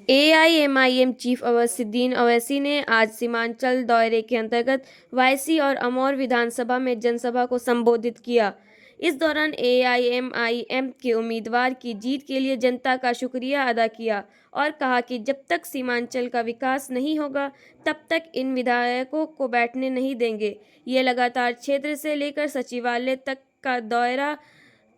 AIMIM chief अवैसीद्दीन Owaisi ने आज सीमांचल दौरे के अंतर्गत वायसी और अमौर विधानसभा में जनसभा को संबोधित किया। इस दौरान AIMIM के उम्मीदवार की जीत के लिए जनता का शुक्रिया अदा किया और कहा कि जब तक सीमांचल का विकास नहीं होगा तब तक इन विधायकों को बैठने नहीं देंगे। ये लगातार क्षेत्र से लेकर सचिवालय तक का दौरा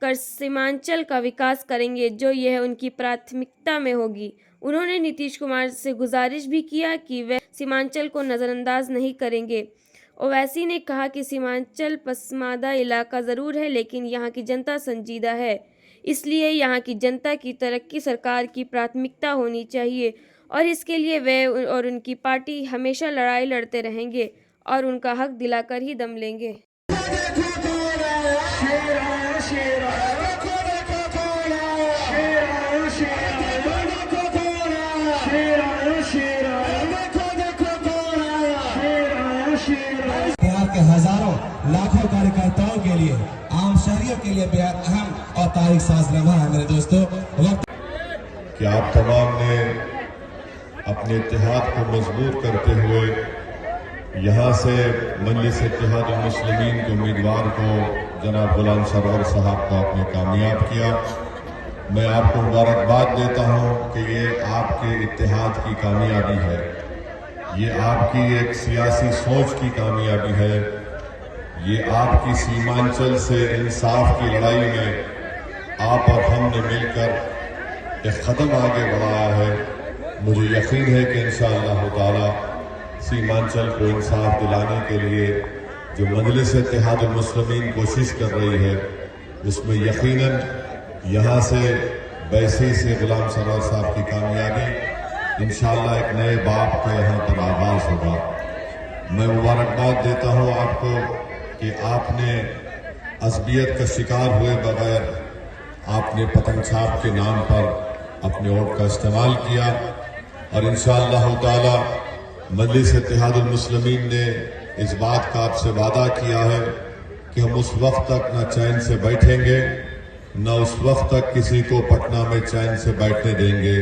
कर सीमांचल का विकास करेंगे, जो यह उनकी प्राथमिकता में होगी। उन्होंने नीतीश कुमार से गुजारिश भी किया कि वे सीमांचल को नज़रअंदाज नहीं करेंगे। ओवैसी ने कहा कि सीमांचल पसमानदा इलाका ज़रूर है, लेकिन यहाँ की जनता संजीदा है, इसलिए यहाँ की जनता की तरक्की सरकार की प्राथमिकता होनी चाहिए और इसके लिए वे और उनकी पार्टी हमेशा लड़ाई लड़ते रहेंगे और उनका हक दिलाकर ही दम लेंगे। बिहार के हजारों लाखों कार्यकर्ताओं के लिए, आम शहरियों के लिए बेहद अहम और तारीख साज लम्हा है मेरे दोस्तों। कि आप तमाम ने अपने इत्तेहाद को मजबूत करते हुए यहाँ से मजलिस इत्तेहाद मुस्लिमीन के उम्मीदवार को जनाब गुलाम सरवर साहब को आपने कामयाब किया। मैं आपको मुबारकबाद देता हूँ कि ये आपके इत्तेहाद की कामयाबी है, ये आपकी एक सियासी सोच की कामयाबी है, ये आपकी सीमांचल से इंसाफ की लड़ाई में आप और हमने मिलकर एक कदम आगे बढ़ाया है। मुझे यकीन है कि इंशाअल्लाह ताला सीमांचल को इंसाफ दिलाने के लिए जो मजलिस इत्तेहाद मुस्लिमीन कोशिश कर रही है, उसमें यकीनन यहाँ से वैसी से गुलाम सरवर साहब की कामयाबी इंशाअल्लाह एक नए बाप का यहाँ पर आगाज होगा। मैं मुबारकबाद देता हूँ आपको कि आपने अज़बियत का शिकार हुए बगैर आपने पतंग छाप के नाम पर अपने वोट का इस्तेमाल किया और इंशाअल्लाह ताला मजलिस इत्तेहाद मुस्लिमीन ने इस बात का आपसे वादा किया है कि हम उस वक्त तक न चैन से बैठेंगे, न उस वक्त तक किसी को पटना में चैन से बैठने देंगे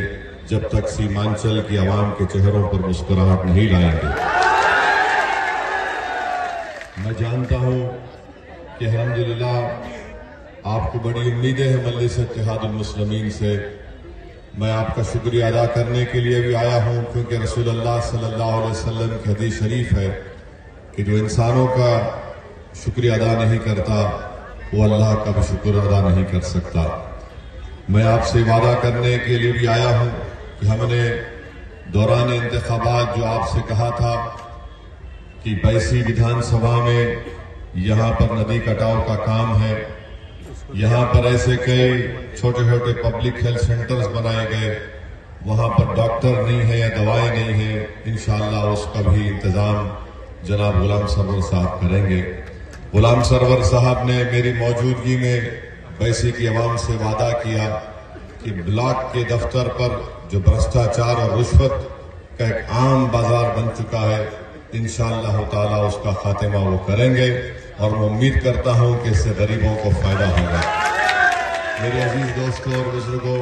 जब तक सीमांचल की आवाम के चेहरों पर मुस्कुराहट नहीं लाएंगे। मैं जानता हूं कि अल्हम्दुलिल्लाह आपको बड़ी उम्मीदें हैं मजलिस इत्तेहाद मुस्लिमीन से। मैं आपका शुक्रिया अदा करने के लिए भी आया हूं, क्योंकि रसूलुल्लाह सल्लल्लाहु अलैहि वसल्लम की हदीस शरीफ है कि जो इंसानों का शुक्रिया अदा नहीं करता वो अल्लाह का भी शुक्र अदा नहीं कर सकता। मैं आपसे वादा करने के लिए भी आया हूं कि हमने दौरान इंतखाबात जो आपसे कहा था कि बैसी विधानसभा में यहाँ पर नदी कटाव का काम है, यहाँ पर ऐसे कई छोटे छोटे पब्लिक हेल्थ सेंटर्स बनाए गए, वहाँ पर डॉक्टर नहीं है या दवाएं नहीं है, इंशाअल्लाह उसका भी इंतजाम जनाब गुलाम सरवर साहब करेंगे। गुलाम सरवर साहब ने मेरी मौजूदगी में बैसी की आवाम से वादा किया कि ब्लॉक के दफ्तर पर जो भ्रष्टाचार और रिश्वत का एक आम बाजार बन चुका है, इंशाअल्लाह ताला उसका खात्मा वो करेंगे और मैं उम्मीद करता हूं कि इससे गरीबों को फायदा होगा। मेरे अजीज दोस्तों और बुजुर्गों,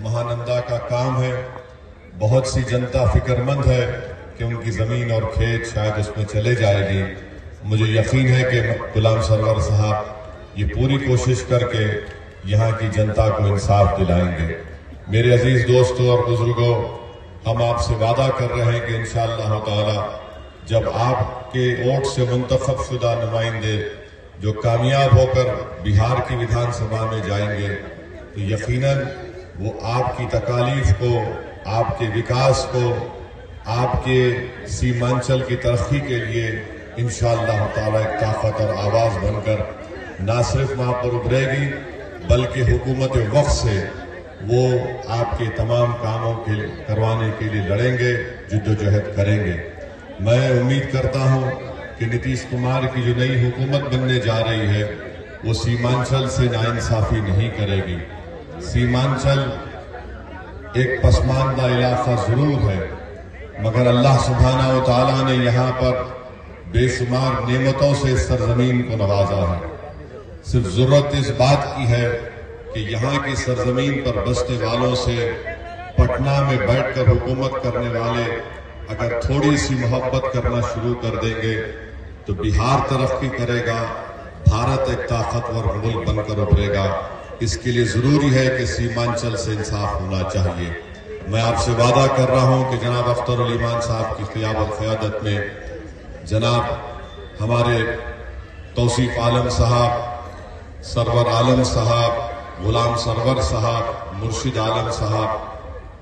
महानंदा का काम है, बहुत सी जनता फिक्रमंद है कि उनकी जमीन और खेत शायद उसमें चले जाएगी। मुझे यकीन है कि गुलाम सरवर साहब ये पूरी कोशिश करके यहाँ की जनता को इंसाफ दिलाएंगे। मेरे अजीज दोस्तों और बुजुर्गों, हम आपसे वादा कर रहे हैं कि इंशाअल्लाह ताला जब आपके वोट से मुंतखब शुदा नुमाइंदे जो कामयाब होकर बिहार की विधानसभा में जाएंगे, तो यकीनन वो आपकी तकालीफ को, आपके विकास को, आपके सीमांचल की तरक्की के लिए इंशाअल्लाह ताला एक ताकत और आवाज बनकर न सिर्फ वहां पर उभरेगी, बल्कि हुकूमत वक्त से वो आपके तमाम कामों के करवाने के लिए लड़ेंगे, जिद्दोजहद करेंगे। मैं उम्मीद करता हूं कि नीतीश कुमार की जो नई हुकूमत बनने जा रही है वो सीमांचल से नाइंसाफी नहीं करेगी। सीमांचल एक पसमानदा इलाका जरूर है, मगर अल्लाह सुब्हानहू व तआला ने यहाँ पर बेशुमार नेमतों से इस सरजमीन को नवाजा है। सिर्फ जरूरत इस बात की है कि यहाँ की सरजमीन पर बसने वालों से पटना में बैठकर हुकूमत करने वाले अगर थोड़ी सी मोहब्बत करना शुरू कर देंगे तो बिहार तरक्की करेगा, भारत एक ताकतवर मुल्क बनकर उभरेगा। इसके लिए जरूरी है कि सीमांचल से इंसाफ होना चाहिए। मैं आपसे वादा कर रहा हूं कि जनाब अख्तर ईमान साहब की क़यादत में जनाब हमारे तौसीफ आलम साहब, सरवर आलम साहब, गुलाम सरवर साहब, मुर्शिद आलम साहब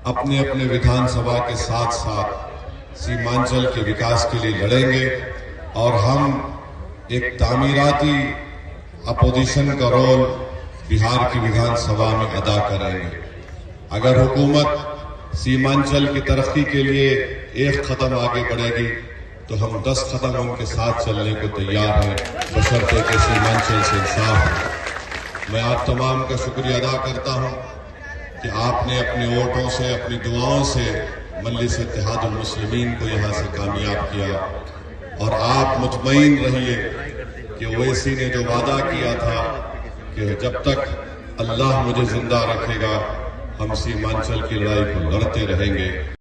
अपने अपने विधानसभा के साथ साथ सीमांचल के विकास के लिए लड़ेंगे और हम एक तामीराती अपोजिशन का रोल बिहार की विधानसभा में अदा करेंगे। अगर हुकूमत सीमांचल की तरक्की के लिए एक कदम आगे बढ़ेगी तो हम 10 कदम उनके साथ चलने को तैयार हैं, बशर्ते कि सीमांचल से इंसाफ हो। मैं आप तमाम का शुक्रिया अदा करता हूं कि आपने अपने वोटों से, अपनी दुआओं से मजलिस इत्तेहादुल मुस्लिमीन को यहाँ से कामयाब किया और आप मुतमईन रहिए कि ओवैसी ने जो वादा किया था कि जब तक अल्लाह मुझे जिंदा रखेगा हम सीमांचल की लड़ाई को लड़ते रहेंगे।